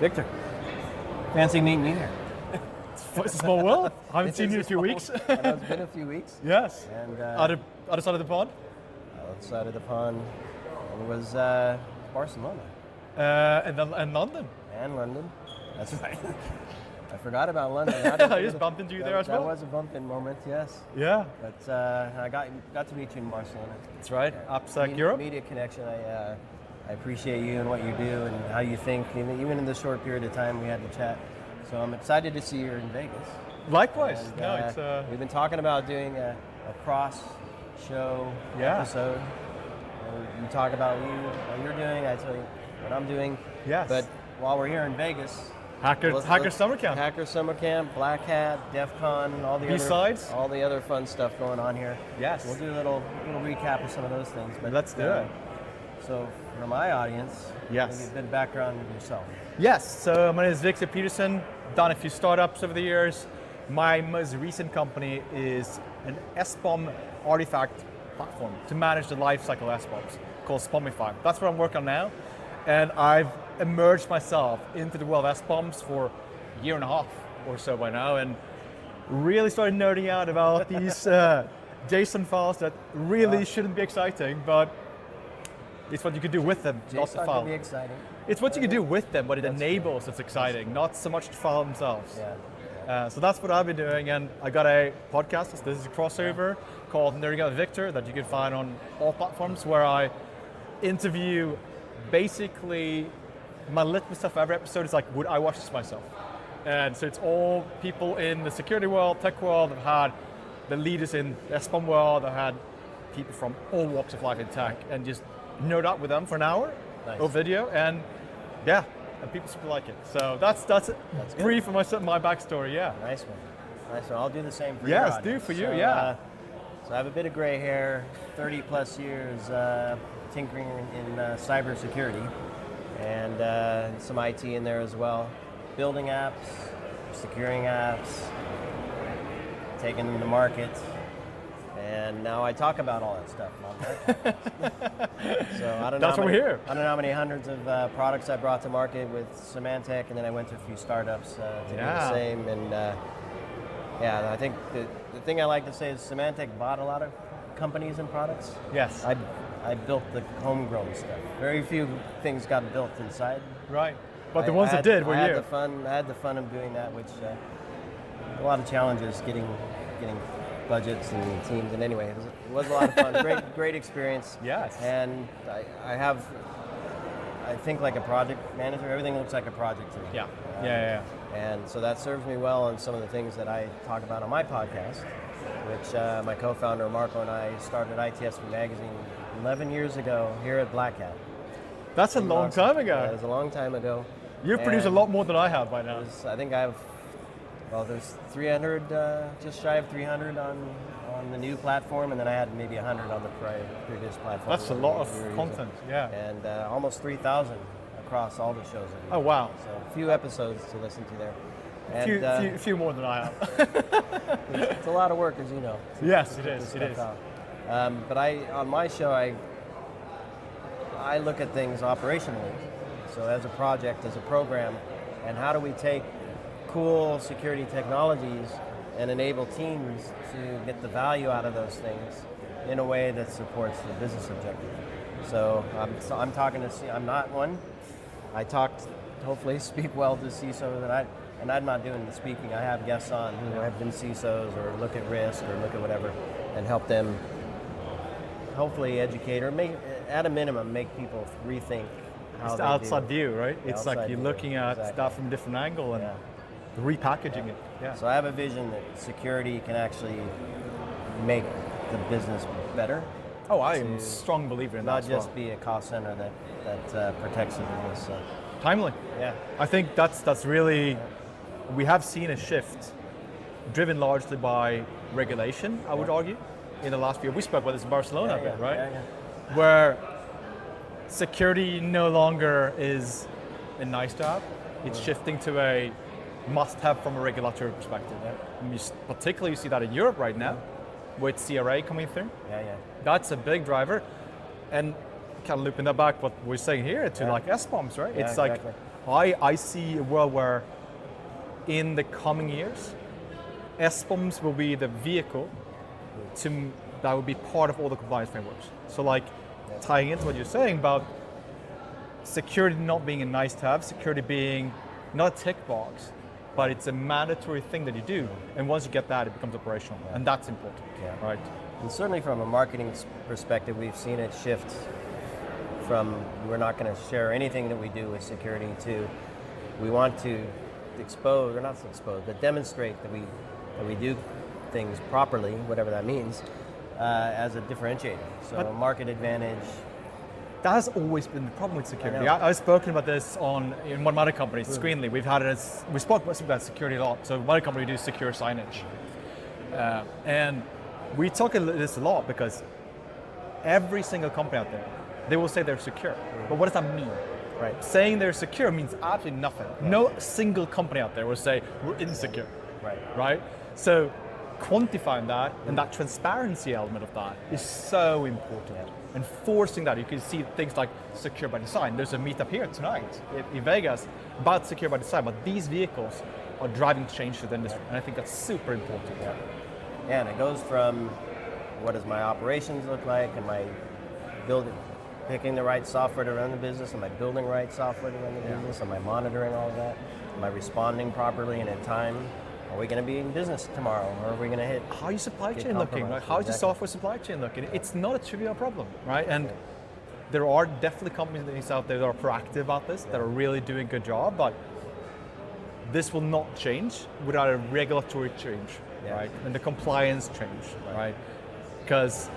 Victor, fancy meeting you here. It's a small world. I haven't seen you in a few weeks. I know it's been a few weeks. Yes. And Other side of the pond? outside of the pond was Barcelona. And London. And London. That's right. I forgot about London. I just bumped into you there as well. That was a bump-in moment, yes. Yeah. But I got to meet you in Barcelona. That's right. AppSec Europe. Media connection. I appreciate you and what you do and how you think. Even in the short period of time we had to chat. So I'm excited to see you in Vegas. Likewise. And, we've been talking about doing a cross-show episode. You talk about what you're doing. I tell you what I'm doing. Yes. But while we're here in Vegas, Hacker Summer Camp. Hacker Summer Camp, Black Hat, DEF CON, all the other fun stuff going on here. Yes. We'll do a little recap of some of those things. But let's do it. So for my audience, yes, maybe a bit of background of yourself. Yes. So my name is Viktor Petersson. Done a few startups over the years. My most recent company is an SBOM artifact platform to manage the lifecycle SBOMs called SBOMify. That's what I'm working on now. And I've immersed myself into the world of SBOMs for a year and a half or so by now, and really started nerding out about these JSON files that really shouldn't be exciting, but it's what you can do with them, not the file. JSON can be exciting. It's what you can do with them, what it enables that's exciting, not so much the file themselves. Yeah. So that's what I've been doing, and I got a podcast, this is a crossover, called Nerding Out with Victor, that you can find on all platforms, where I interview basically my litmus test for every episode is like, would I watch this myself? And so it's all people in the security world, tech world, have had the leaders in the SBOM world, I've had people from all walks of life in tech, and just nerd out with them for an hour of video, and people super like it. So that's brief of my backstory, yeah. Nice one. I'll do the same for you. Yes, do for you, yeah. So I have a bit of gray hair, 30 plus years tinkering in cybersecurity, and some IT in there as well. Building apps, securing apps, taking them to market, and now I talk about all that stuff. So I don't know. That's what we're here. I don't know how many hundreds of products I brought to market with Symantec, and then I went to a few startups to do the same. And I think the thing I like to say is Symantec bought a lot of companies and products. Yes. I built the homegrown stuff. Very few things got built inside. Right. But the ones that did were you. I had the fun of doing that, which a lot of challenges getting budgets and teams, and anyway, it was a lot of fun. Great experience. Yes. And I think like a project manager, everything looks like a project to me. Yeah. And so that serves me well on some of the things that I talk about on my podcast, which my co-founder Marco and I started ITSPmagazine 11 years ago here at Black Hat. That's a long time ago. Yeah, it was a long time ago. You've produced a lot more than I have by now. I think I have, there's 300, just shy of 300 on the new platform, and then I had maybe 100 on the previous platform. That's a lot of content, yeah. And almost 3,000 across all the shows. Oh, wow. So a few episodes to listen to there. And, a few more than I have. It's a lot of work, as you know. Yes, it is. But on my show, I look at things operationally. So as a project, as a program, and how do we take cool security technologies and enable teams to get the value out of those things in a way that supports the business objective. So I'm talking to, I'm not one. I hopefully speak well to CISO and I'm not doing the speaking. I have guests on who have been CISOs or look at risk or look at whatever and help them hopefully educate or at a minimum make people rethink how it's they the outside do. view, right? It's like you're looking at stuff from a different angle and repackaging it. Yeah. So I have a vision that security can actually make the business better. Oh, I am a strong believer in that. Not just be a cost center that protects the business. So. Timely. Yeah. I think that's really, we have seen a shift driven largely by regulation, I would argue, in the last year. We spoke about this in Barcelona a bit, right? Yeah. Where security no longer is a nice to have. It's shifting to a must-have from a regulatory perspective. Particularly you see that in Europe right now, with CRA coming through. Yeah. That's a big driver. And kind of looping that back, what we're saying here to like SBOMs, right? Yeah, it's like I see a world where in the coming years, SBOMs will be the vehicle that will be part of all the compliance frameworks. So like tying into what you're saying about security not being a nice to have, security being not a tick box, but it's a mandatory thing that you do. And once you get that, it becomes operational. And that's important, right? And certainly from a marketing perspective, we've seen it shift from we're not going to share anything that we do with security to we want to expose, or not expose, but demonstrate that we do things properly, whatever that means, as a differentiator. So a market advantage. That has always been the problem with security. I've spoken about this in one of my other companies, Screenly. We spoke about security a lot. So one other company, we do secure signage. And we talk about this a lot because every single company out there, they will say they're secure. But what does that mean? Right. Saying they're secure means absolutely nothing. No single company out there will say we're insecure. Right? So quantifying that and that transparency element of that is so important. Enforcing that, you can see things like secure by design. There's a meetup here tonight in Vegas about secure by design, but these vehicles are driving change to the industry, and I think that's super important. And it goes from what does my operations look like? Am I picking the right software to run the business? Am I building the right software to run the business? Am I monitoring all of that? Am I responding properly and in time? Are we going to be in business tomorrow, or are we going to hit? How is your supply chain looking? Right? How is your software supply chain looking? It's not a trivial problem, right? And there are definitely companies out there that are proactive about this, that are really doing a good job, but this will not change without a regulatory change, right? And the compliance change, right? Because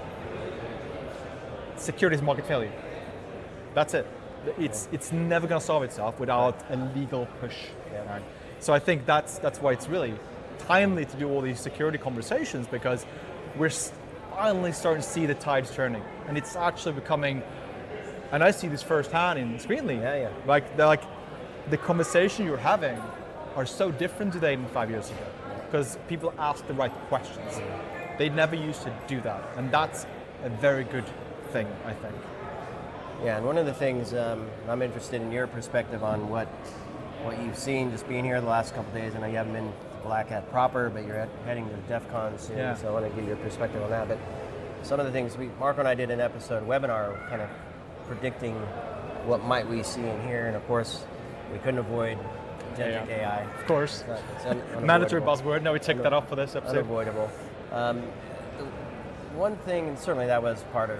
security is market failure. That's it. It's never going to solve itself without a legal push, right? So I think that's why it's really timely to do all these security conversations, because we're finally starting to see the tides turning, and it's actually becoming. And I see this firsthand in Screenly. Like the conversation you're having are so different today than 5 years ago, because people ask the right questions. They never used to do that, and that's a very good thing, I think. Yeah, and one of the things I'm interested in your perspective on what you've seen just being here the last couple of days. I know you haven't been to Black Hat proper, but you're heading to DEF CON soon, so I want to get your perspective on that. But some of the things, Marco and I did an episode webinar kind of predicting what might we see in here, and of course, we couldn't avoid agentic AI. Of course. Mandatory buzzword. No, we checked that off for this episode. Unavoidable. One thing, and certainly that was part of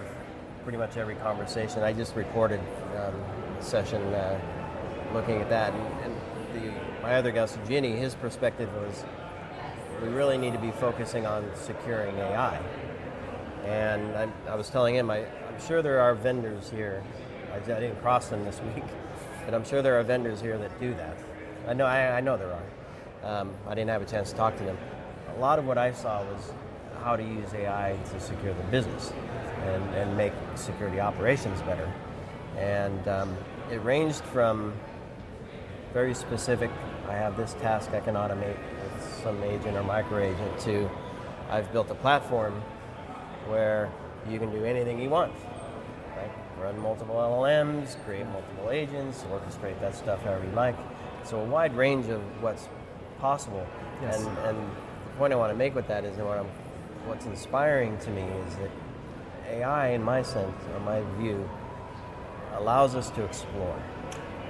pretty much every conversation. I just recorded a session looking at that, and my other guest, Ginny, his perspective was we really need to be focusing on securing AI. And I was telling him, I'm sure there are vendors here. I didn't cross them this week, but I'm sure there are vendors here that do that. I know there are. I didn't have a chance to talk to them. A lot of what I saw was how to use AI to secure the business and make security operations better. And it ranged from very specific, I have this task I can automate with some agent or micro agent, to I've built a platform where you can do anything you want. Right? Run multiple LLMs, create multiple agents, orchestrate that stuff however you like. So a wide range of what's possible. Yes. And the point I want to make with that is that what's inspiring to me is that AI, in my sense, or my view, allows us to explore.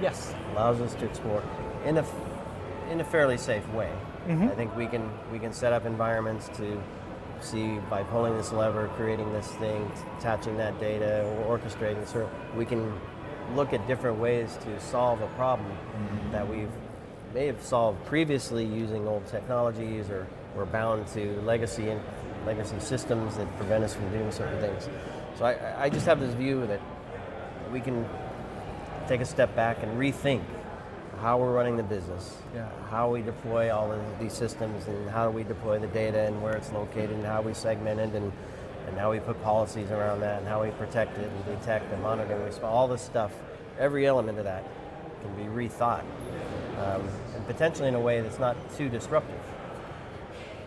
Yes. Allows us to explore in a fairly safe way. Mm-hmm. I think we can set up environments to see by pulling this lever, creating this thing, attaching that data, or orchestrating. So we can look at different ways to solve a problem that we may have solved previously using old technologies, or we're bound to legacy systems that prevent us from doing certain things. So I just have this view that we can take a step back and rethink how we're running the business, how we deploy all of these systems, and how we deploy the data and where it's located, and how we segment it, and how we put policies around that, and how we protect it and detect and monitor and respond. All this stuff, every element of that can be rethought, and potentially in a way that's not too disruptive.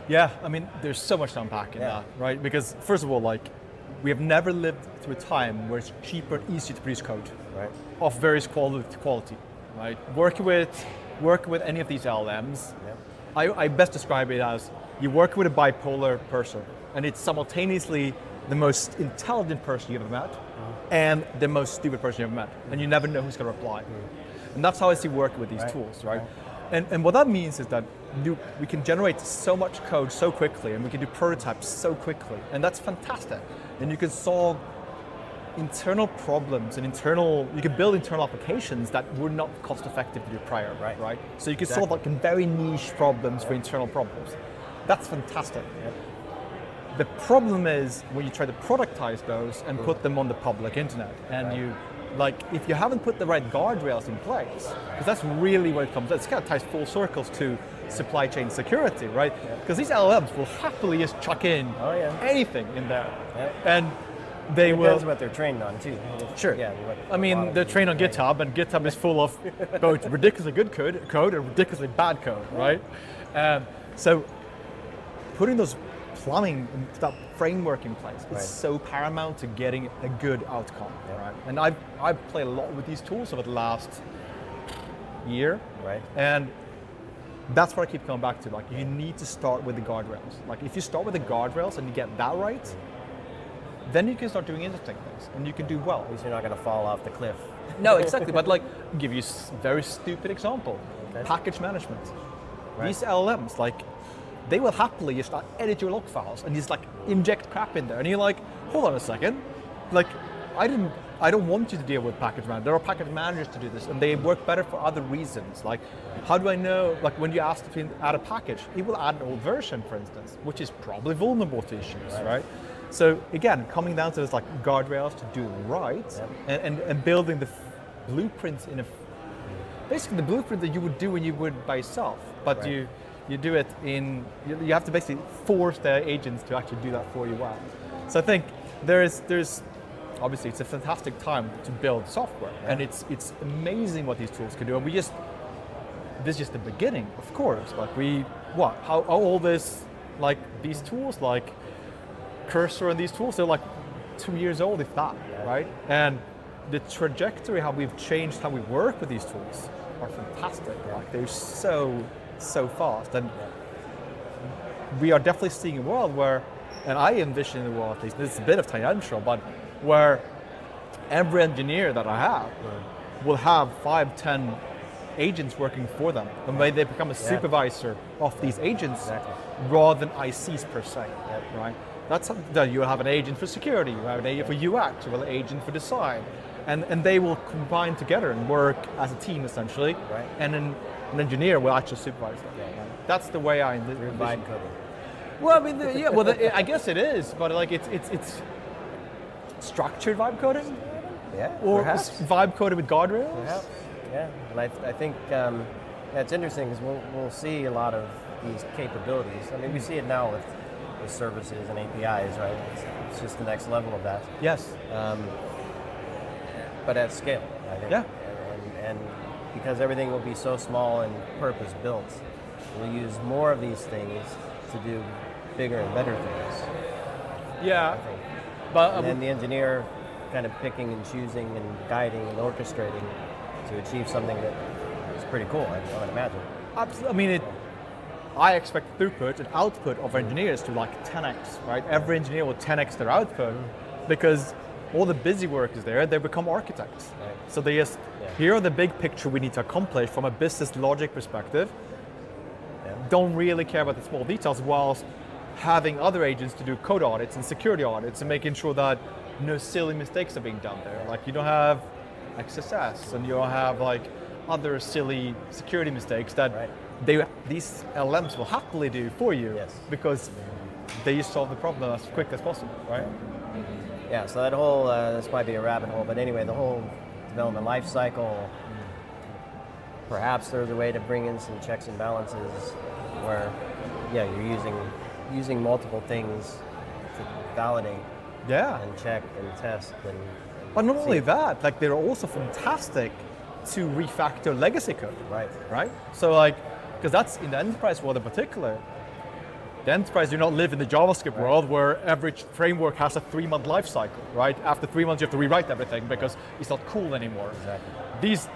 Yeah, I mean, there's so much to unpack in that, right? Because first of all, we have never lived through a time where it's cheaper and easier to produce code, right, of various quality. right? Working with any of these LLMs, I best describe it as you work with a bipolar person, and it's simultaneously the most intelligent person you've ever met and the most stupid person you've ever met, and you never know who's going to reply. And that's how I see working with these tools, right? And what that means is that we can generate so much code so quickly, and we can do prototypes so quickly, and that's fantastic. And you can solve internal problems and you can build internal applications that were not cost effective to do prior, right? So you can solve like very niche problems for internal problems. That's fantastic. The problem is when you try to productize those and put them on the public internet, and if you haven't put the right guardrails in place, because that's really what it comes to. It kind of ties full circles to supply chain security, right? Because these LLMs will happily just chuck in anything in there, and they will. Depends what they're trained on too. Sure. Yeah. I mean, they're trained on GitHub, and GitHub is full of both ridiculously good code and ridiculously bad code, right? So putting those plumbing and that framework in place is so paramount to getting a good outcome, right? And I've played a lot with these tools over the last year, and that's what I keep coming back to. Like, you need to start with the guardrails. Like, if you start with the guardrails and you get that right, then you can start doing interesting things, and you can do well. At least you're not going to fall off the cliff. No, exactly. But like, give you a very stupid example: package management. These LLMs, like, they will happily just edit your log files and just like inject crap in there, and you're like, hold on a second, like, I don't want you to deal with package management. There are package managers to do this, and they work better for other reasons. Like, how do I know? Like, when you ask to add a package, it will add an old version, for instance, which is probably vulnerable to issues, right? So again, coming down to this like guardrails to do it right, and building the blueprints basically the blueprint that you would do when you would by yourself, but you do it you have to basically force the agents to actually do that for you well. So I think there's obviously it's a fantastic time to build software, and it's amazing what these tools can do, and this is just the beginning, of course. Like, how old is like these tools, like Cursor and these tools? They're like 2 years old, if that, right? And the trajectory, how we've changed how we work with these tools are fantastic. Like, they're so fast, and we are definitely seeing a world where, and I envision a world, at least, this is a bit of tangential, but where every engineer that I have will have 5-10 agents working for them, and they become a supervisor of these agents rather than ICs per se, right? That's something that you will have an agent for security, you have an agent for UX, you will have an agent for design, and they will combine together and work as a team essentially, and then an engineer will actually supervise them. That's the way I envision it. Well, I mean, I guess it is, but like it's structured vibe coding, or perhaps. Vibe coding with guardrails. And I think it's interesting because we'll see a lot of these capabilities. I mean, we see it now with services and APIs, right? It's just the next level of that. Yes. But at scale, I think. Yeah. And because everything will be so small and purpose built, we'll use more of these things to do bigger and better things. Yeah. But and then the engineer kind of picking and choosing and guiding and orchestrating to achieve something that is pretty cool, I would imagine. Absolutely. I mean, I expect throughput and output of engineers to like 10x, right? Every engineer will 10x their output because all the busy work is there. They become architects. So they just, here are the big picture we need to accomplish from a business logic perspective. Don't really care about the small details, whilst having other agents to do code audits and security audits and making sure that no silly mistakes are being done there. Like, you don't have XSS and you don't have like other silly security mistakes that these LLMs will happily do for you because they solve the problem as quick as possible, right? Yeah, so that whole, this might be a rabbit hole, but anyway, the whole development life cycle, perhaps there's a way to bring in some checks and balances where, you're using multiple things to validate and check and test. But not only that, like, they're also fantastic to refactor legacy code. Right? So like, because that's in the enterprise world in particular, the enterprise do not live in the JavaScript world where every framework has a 3-month life cycle, right? After 3 months you have to rewrite everything because it's not cool anymore. Exactly. These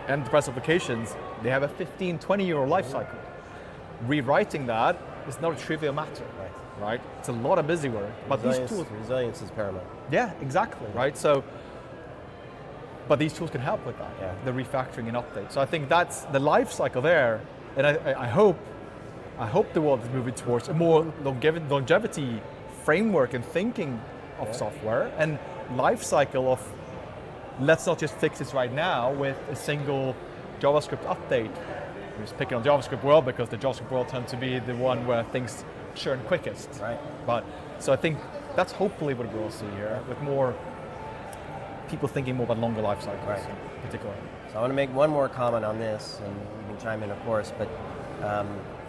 enterprise applications, they have a 15, 20-year life cycle. Rewriting that is not a trivial matter, right? It's a lot of busy work, but these tools... Resilience is paramount. Yeah, exactly, right? So, but these tools can help with that, Yeah. the refactoring and update. So I think that's the life cycle there, and I hope the world is moving towards a more longevity framework and thinking of software and life cycle of, let's not just fix this right now with a single JavaScript update. I'm just picking on JavaScript world because the JavaScript world tends to be the one where things churn quickest. Right. But so I think that's hopefully what we'll see here, with more people thinking more about longer life cycles in particular. So I want to make one more comment on this, and you can chime in, of course, but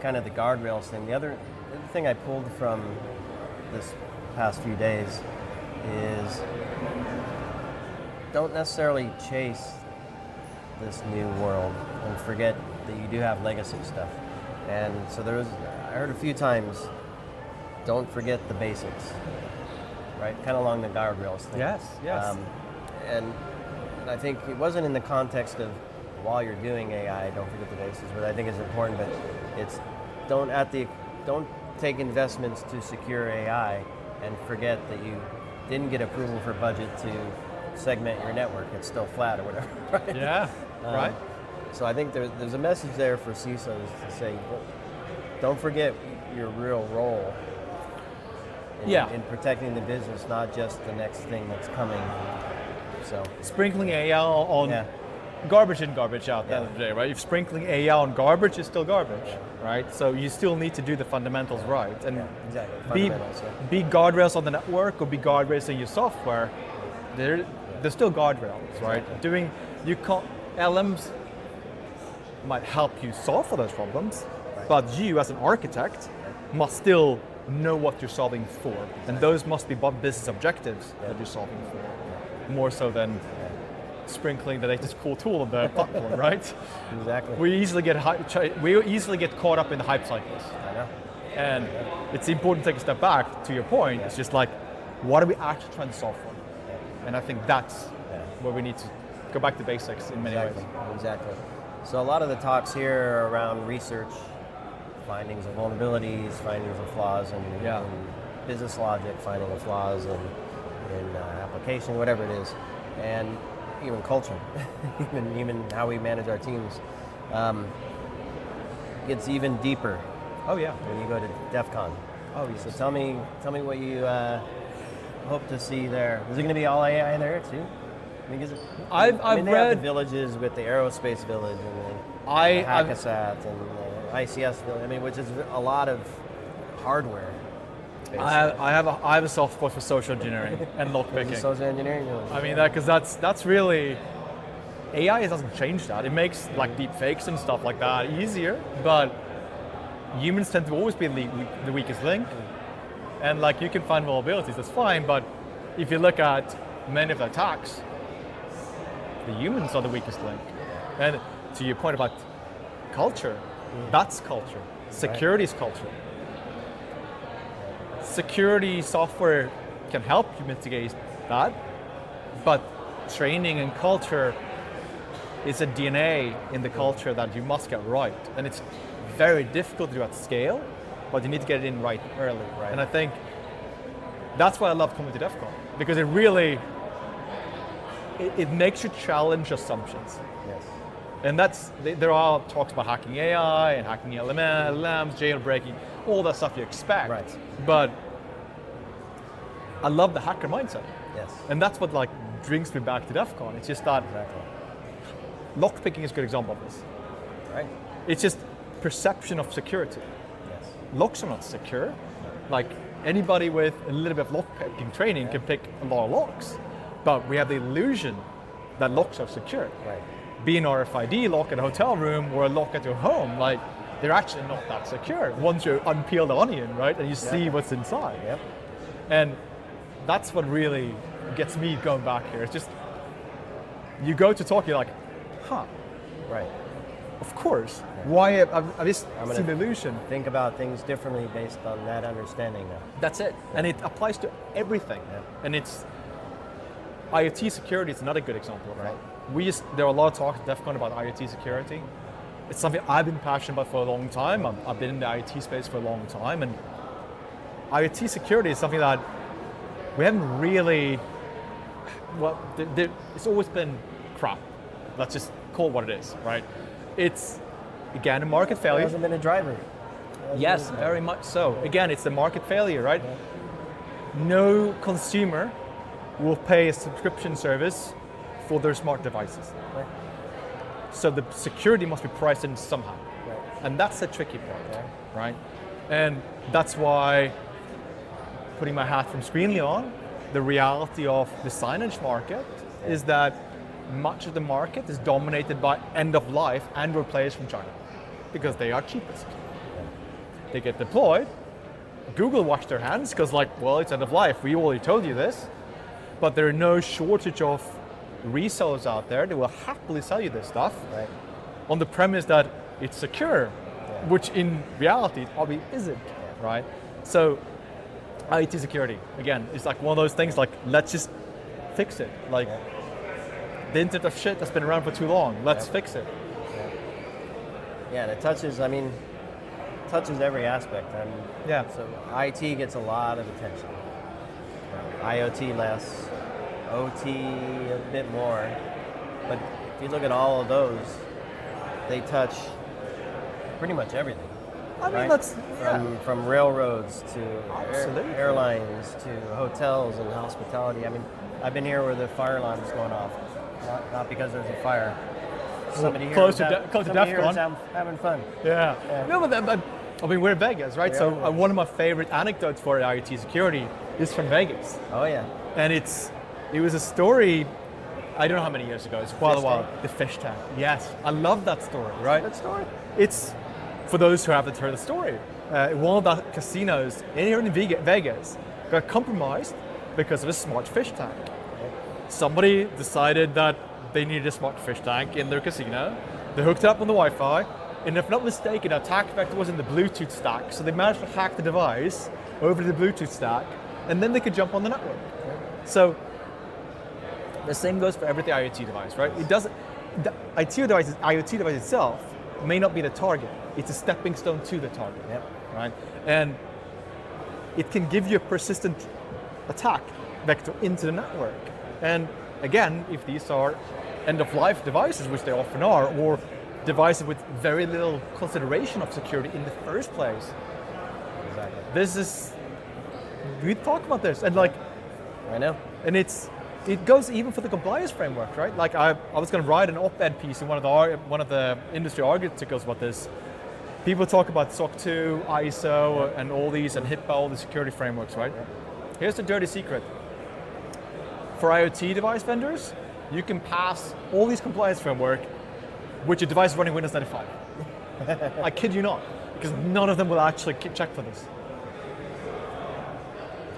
kind of the guardrails thing. The other thing I pulled from this past few days is don't necessarily chase this new world and forget that you do have legacy stuff. And so I heard a few times, don't forget the basics, right? Kind of along the guardrails thing. Yes. And I think it wasn't in the context of while you're doing AI, don't forget the basics, but I think it's important, but it's don't take investments to secure AI and forget that you didn't get approval for budget to segment your network. It's still flat or whatever, right? Yeah, right. So I think there's a message there for CISOs to say, well, don't forget your real role in protecting the business, not just the next thing that's coming. So sprinkling AI on garbage in, garbage out at the end of the day, right? If sprinkling AI on garbage is still garbage, right? So you still need to do the fundamentals right. And exactly. Be guardrails on the network or be guardrails in your software. There's still guardrails, right? LMs might help you solve for those problems, but you as an architect must still know what you're solving for. And those must be business objectives that you're solving for, more so than sprinkling the latest cool tool on the platform, right? Exactly. We easily get caught up in the hype cycles. I know. And it's important to take a step back, to your point. It's just like, what are we actually trying to solve for? And I think that's where we need to go back to basics in many ways. Exactly. So a lot of the talks here are around research, findings of vulnerabilities, findings of flaws in business logic, finding of flaws in application, whatever it is, and even culture, even how we manage our teams. Gets even deeper. Oh yeah. When you go to DEF CON. Oh yes. So tell me what you hope to see there. Is it going to be all AI there too? I mean, I've they read have the villages with the aerospace village and the Hackasat and the ICS village. I mean, which is a lot of hardware. I have a soft spot for social engineering and lockpicking. Social engineering village. I mean, because that's really, AI doesn't change that. It makes like deep fakes and stuff like that easier, but humans tend to always be the weakest link. And like you can find vulnerabilities, that's fine, but if you look at many of the attacks, the humans are the weakest link. And to your point about culture, that's culture. Security is culture. Security software can help you mitigate that, but training and culture is a DNA in the culture that you must get right. And it's very difficult to do at scale, but you need to get it in right early. Right. And I think that's why I love coming to DEF CON, because it really, it makes you challenge assumptions. Yes. And there are talks about hacking AI and hacking LLMs, jailbreaking, all that stuff you expect. Right. But I love the hacker mindset. Yes. And that's what like brings me back to DEF CON. It's just that lockpicking is a good example of this. Right. It's just perception of security. Yes. Locks are not secure. Like anybody with a little bit of lockpicking training can pick a lot of locks, but we have the illusion that locks are secure. Right. Be an RFID lock in a hotel room or a lock at your home, like they're actually not that secure once you unpeel the onion, right? And you see what's inside. Yep. And that's what really gets me going back here. It's just, you go to talk, you're like, huh. Right. Of course. Yeah. Why? I've just seen the illusion. Think about things differently based on that understanding now. That's it. Yeah. And it applies to everything. Yeah. And IoT security is another good example of that. There are a lot of talks at DEF CON about IoT security. It's something I've been passionate about for a long time. I've been in the IoT space for a long time, and IoT security is something that we haven't really, it's always been crap. Let's just call it what it is, right? It's, again, a market failure. It hasn't been a driver. Yes, very much so. Again, it's the market failure, right? No consumer will pay a subscription service for their smart devices. Right. So the security must be priced in somehow. Right. And that's the tricky part, right? And that's why, putting my hat from Screenly on, the reality of the signage market is that much of the market is dominated by end-of-life Android players from China because they are cheapest. They get deployed. Google washed their hands because well, it's end of life. We already told you this. But there are no shortage of resellers out there that will happily sell you this stuff on the premise that it's secure, which in reality it probably isn't, right? So IoT security, again, it's like one of those things let's just fix it. The Internet of Shit has been around for too long. Let's fix it. Yeah, and it touches every aspect. So IT gets a lot of attention. IoT less, OT a bit more. But if you look at all of those, they touch pretty much everything. I mean, from railroads to Absolutely. airlines to hotels and hospitality. I mean, I've been here where the fire alarm is going off, not because there's a fire. Somebody here is having fun. Yeah. No, but I mean, we're in Vegas, right? So one of my favorite anecdotes for IoT security is from Vegas. Oh yeah. And it was a story, I don't know how many years ago, it's quite a while. The fish tank. Yes, I love that story, right? Good story. It's, for those who haven't heard the story, one of the casinos here in Vegas got compromised because of a smart fish tank. Somebody decided that they needed a smart fish tank in their casino. They hooked it up on the Wi-Fi, and if not mistaken, the attack vector was in the Bluetooth stack, so they managed to hack the device over to the Bluetooth stack, and then they could jump on the network. So the same goes for every IoT device, right? It doesn't. The IoT device itself may not be the target. It's a stepping stone to the target, right? And it can give you a persistent attack vector into the network. And again, if these are end-of-life devices, which they often are, or devices with very little consideration of security in the first place. Exactly. We talk about this, and I know. And it goes even for the compliance framework, right? I was going to write an op-ed piece in one of the industry articles about this. People talk about SOC 2, ISO, and all these, and HIPAA, all the security frameworks, right? Here's the dirty secret. For IoT device vendors, you can pass all these compliance framework with your device running Windows 95. I kid you not, because none of them will actually check for this.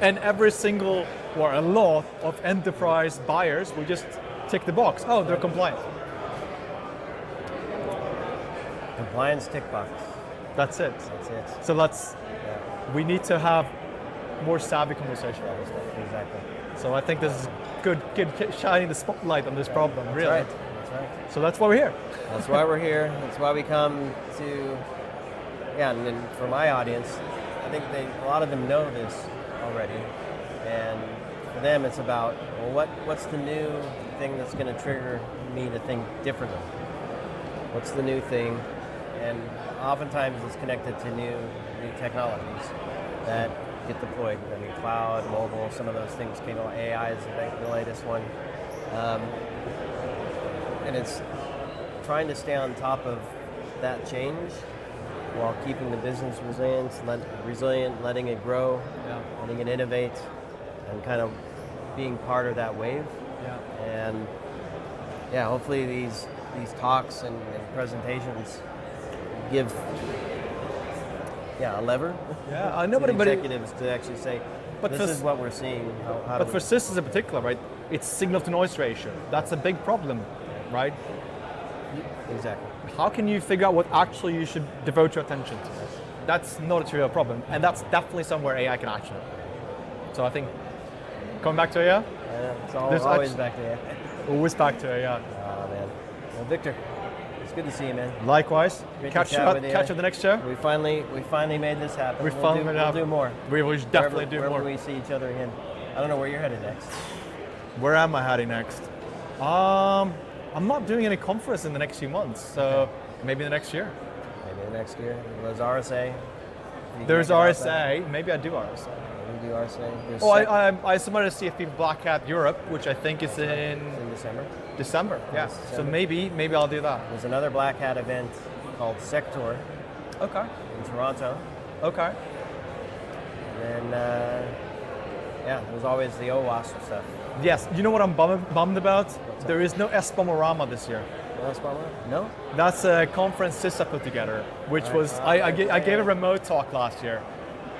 And every single, or a lot of enterprise buyers will just tick the box. Oh, they're compliant. Compliance tick box. That's it. That's it. So we need to have more savvy conversation. Exactly. So I think this is good shining the spotlight on this problem, really. That's right. So that's why we're here. That's why we're here. That's why we come to, and then for my audience, I think a lot of them know this already. And for them, it's about, well, what's the new thing that's going to trigger me to think differently? What's the new thing? And oftentimes it's connected to new technologies that get deployed. I mean, cloud, mobile, some of those things came on. AI is the latest one. And it's trying to stay on top of that change while keeping the business resilient, letting it grow, letting it innovate, and kind of being part of that wave. And hopefully these talks and presentations give a lever I know, to executives to actually say, but this is what we're seeing. But for CISSP in particular, right, it's signal to noise ratio. That's a big problem, right? Exactly. How can you figure out what actually you should devote your attention to? That's not a trivial problem, and that's definitely somewhere AI can action it. So I think, coming back to AI, It's There's always back there. Always back to it, yeah. Oh man. Well, Victor, it's good to see you, man. Likewise. Great to Catch you chat with at the next show. We finally made this happen. We'll do more. We will definitely do wherever more. we see each other again. I don't know where you're headed next. Where am I heading next? I'm not doing any conference in the next few months, so maybe the next year. Maybe the next year. There's RSA. There's RSA. Maybe I do RSA. We do RSA. Oh, I submitted a CFP for Black Hat Europe, which I think is in December. December, yeah. December. So maybe I'll do that. There's another Black Hat event called Sector Okay. in Toronto. Okay. And then, there's always the OWASP stuff. Yes. You know what I'm bummed about? There is no SBOMorama this year. No? That's a conference CISSP put together, which was I gave a remote talk last year,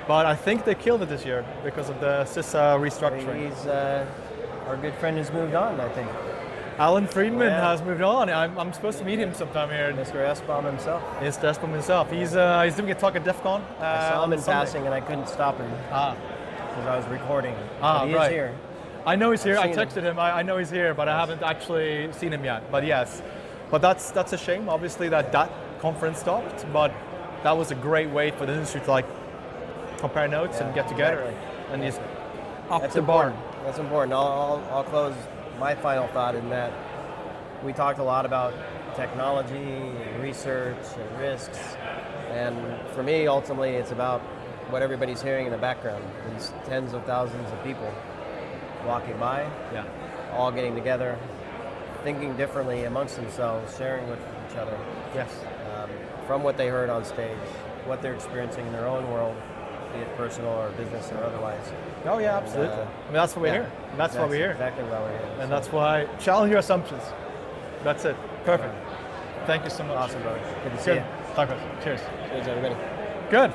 but I think they killed it this year because of the CISSP restructuring. He's our good friend has moved on, I think. Alan Friedman has moved on. I'm supposed to meet him sometime here. Mr. SBOM himself. Mr. SBOM himself. He's doing a talk at DEF CON. I saw him in Sunday. passing and I couldn't stop him because I was recording. He right. is here. I know he's here. I I've seen texted him. I know he's here, but I haven't actually seen him yet. But yes, but that's a shame. Obviously, that conference stopped. But that was a great way for the industry to compare notes and get together and just up That's the bar. important. That's important. I'll close my final thought in that we talked a lot about technology, and research, and risks, and for me, ultimately, it's about what everybody's hearing in the background. These tens of thousands of people walking by, all getting together, thinking differently amongst themselves, sharing with each other. Yes. From what they heard on stage, what they're experiencing in their own world, be it personal or business or otherwise. Oh yeah, absolutely. I mean, that's what we're here. That's why we're here. Exactly why we're here. And that's why challenge your assumptions. That's it. Perfect. Thank you so much. Awesome, brother. Good to see you. Talk about it. Cheers. Cheers, everybody. Good.